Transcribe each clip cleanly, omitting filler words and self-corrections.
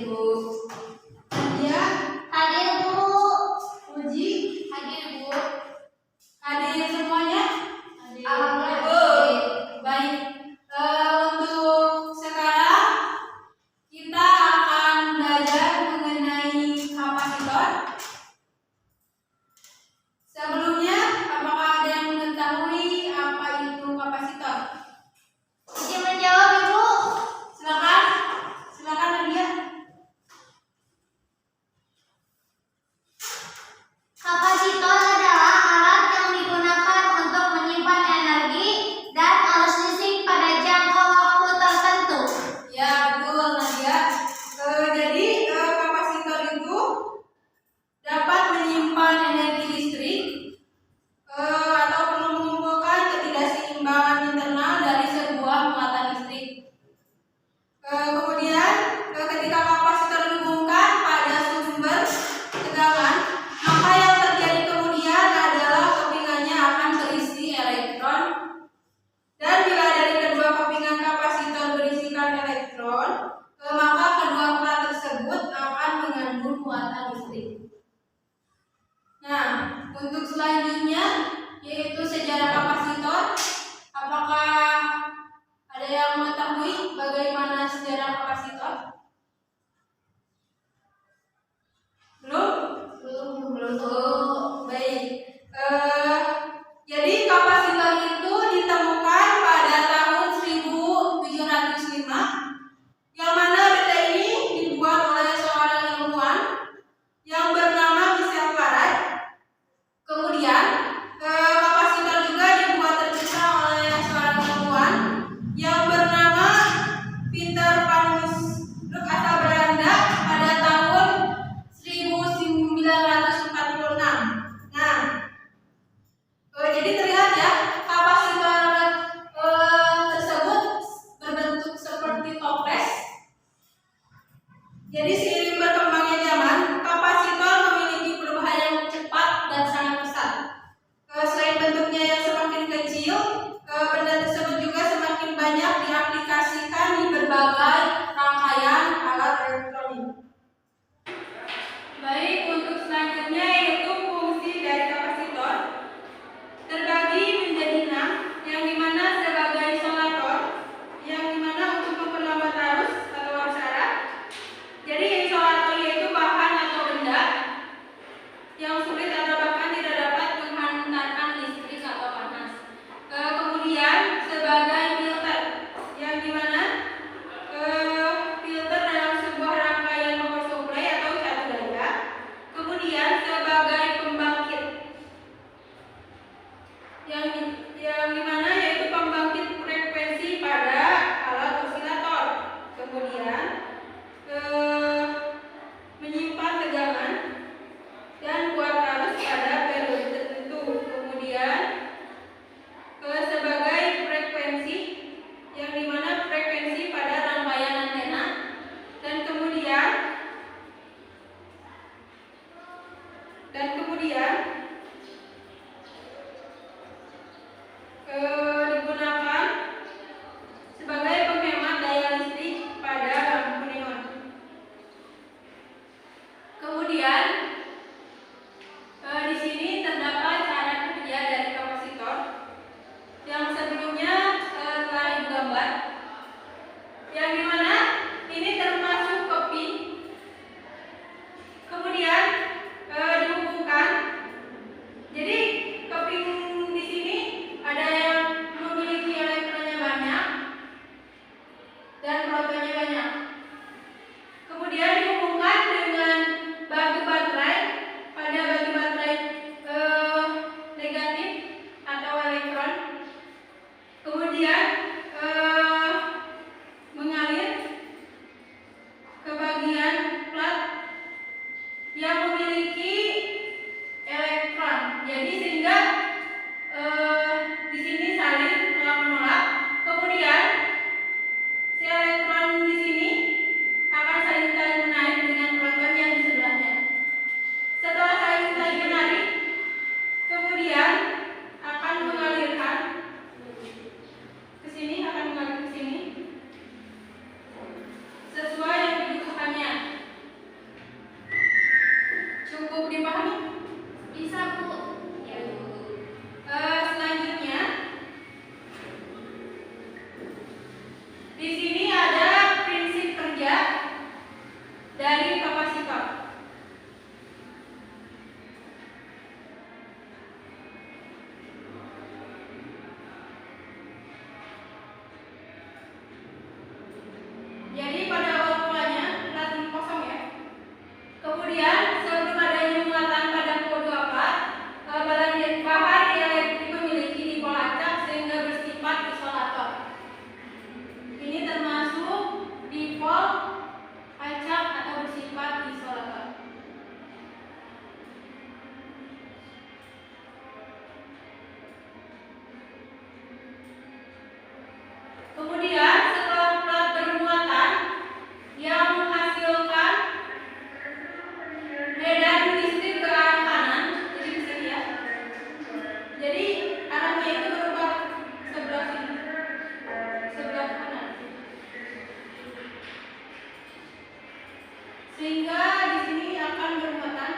Bu. Nadia? Hadir, Bu. Puji? Hadir, Bu. Hadir semuanya? Hadir. Alhamdulillah. Baik. Untuk sekarang kita akan belajar mengenai kapasitor. Sebelumnya, apakah ada yang mengetahui apa itu kapasitor? Izin menjawab, Ibu. Silakan. Silakan Nadia. Kapasitor adalah alat yang digunakan untuk menyimpan energi dan arus listrik pada jangka waktu tertentu. Ya, betul Nadia. Jadi kapasitor itu dapat menyimpan energi listrik atau mengumpulkan ketidakseimbangan internal dari sebuah muatan listrik. Kemudian ketika kapasitor dihubungkan pada sumber tegangan, maka yang terjadi kemudian adalah kepingannya akan terisi elektron, dan bila dari kedua kepingan kapasitor berisikan elektron, maka kedua plat tersebut akan mengandung muatan listrik. Nah, untuk selanjutnya yaitu sejarah kapasitor. Apakah ada yang mengetahui bagaimana sejarah kapasitor? Belum? Belum. Baik. Jadi kapasitor itu ditemukan pada tahun 1705, yang mana benda ini dibuat oleh seorang ilmuwan yang bernama Michel Farad. Kemudian kapasitor juga dibuat terpisah oleh seorang ilmuwan yang bernama Peter van Musdruck asal Belanda pada tahun 1946. Nah, jadi terlihat ya, kapasitor tersebut berbentuk seperti toples. Jadi seiring berkembangnya zaman, kapasitor memiliki perubahan yang cepat dan sangat pesat. Selain bentuknya yang semakin kecil, benda tersebut juga semakin banyak diaplikasikan di berbagai rangkaian alat elektronik. Baik, untuk selanjutnya yaitu fungsi dari kapasitor terbagi menjadi 6, yang dimana sebagai isolator, yang dimana untuk memperlambat arus atau arus arah. Jadi isolator sehingga di sini akan bermuatan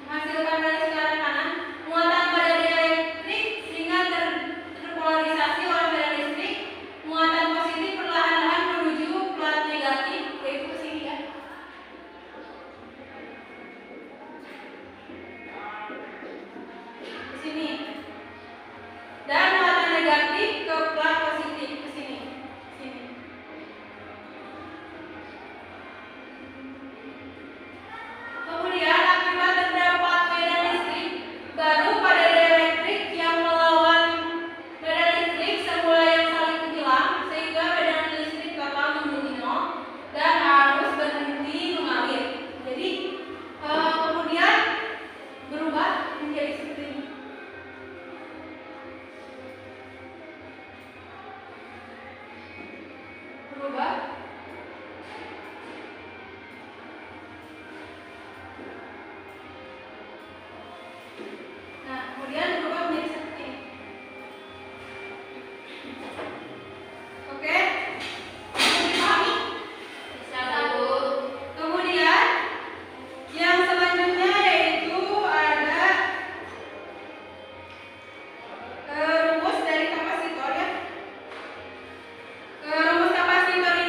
menghasilkan dari secara kanan muatan pada dielektrik sehingga terpolarisasi oleh medan listrik. Muatan positif perlahan-lahan menuju plat negatif, yaitu ke sini ya. Ke sini. Dan muatan negatif ke plat positif ke sini. Sini. Kemudian akibat terdapat medan listrik baru pada dielektrik yang melawan medan listrik semula yang saling menghilang sehingga medan listrik bakal menjadi nol dan arus berhenti mengalir. Jadi kemudian berubah menjadi seperti ini. Berubah. Nah, kemudian berubah menjadi seperti ini. Oke? Bisa dipahami? Bisa, Bu. Kemudian yang selanjutnya yaitu ada rumus dari kapasitor ya. Rumus kapasitor ini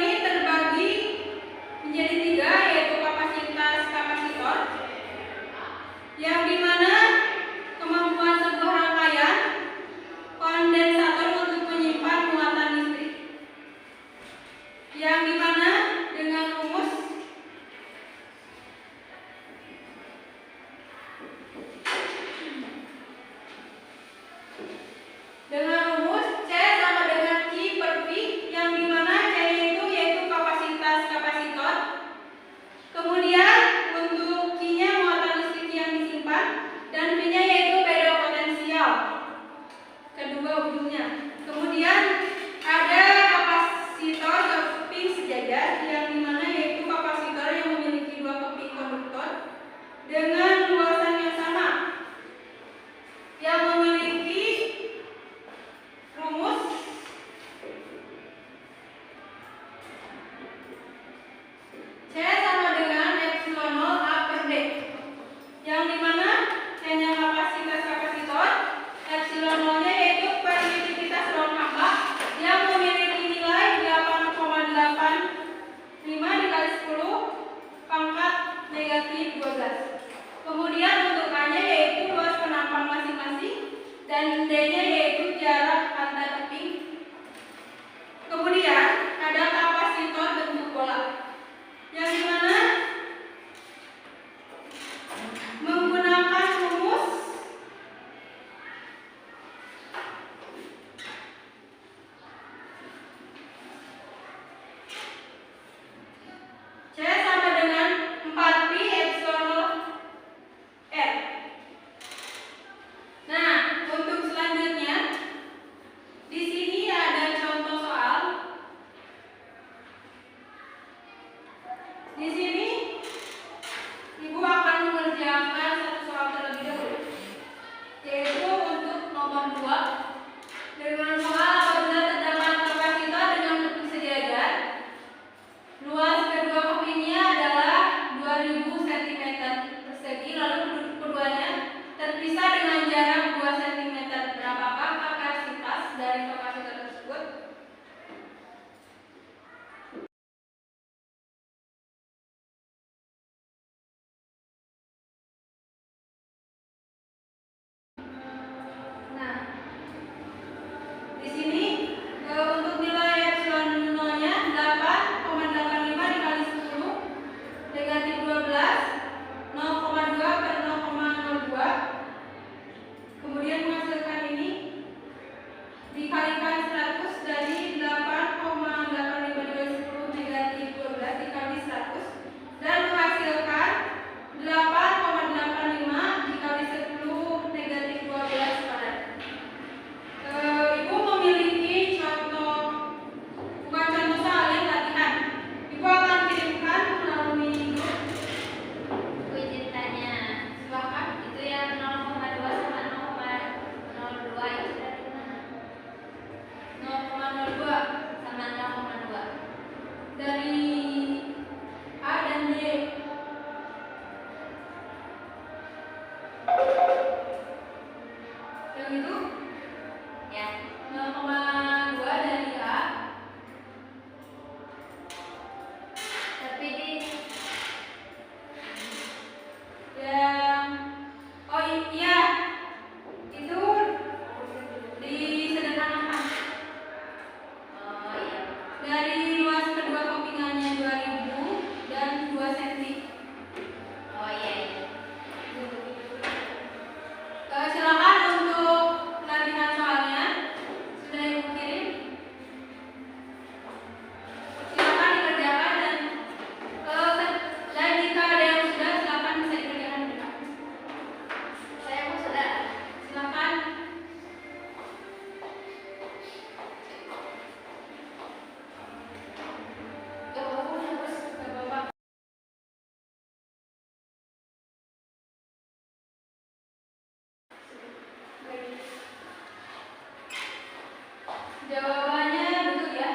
Jawabannya betul ya.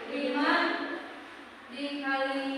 5 dikali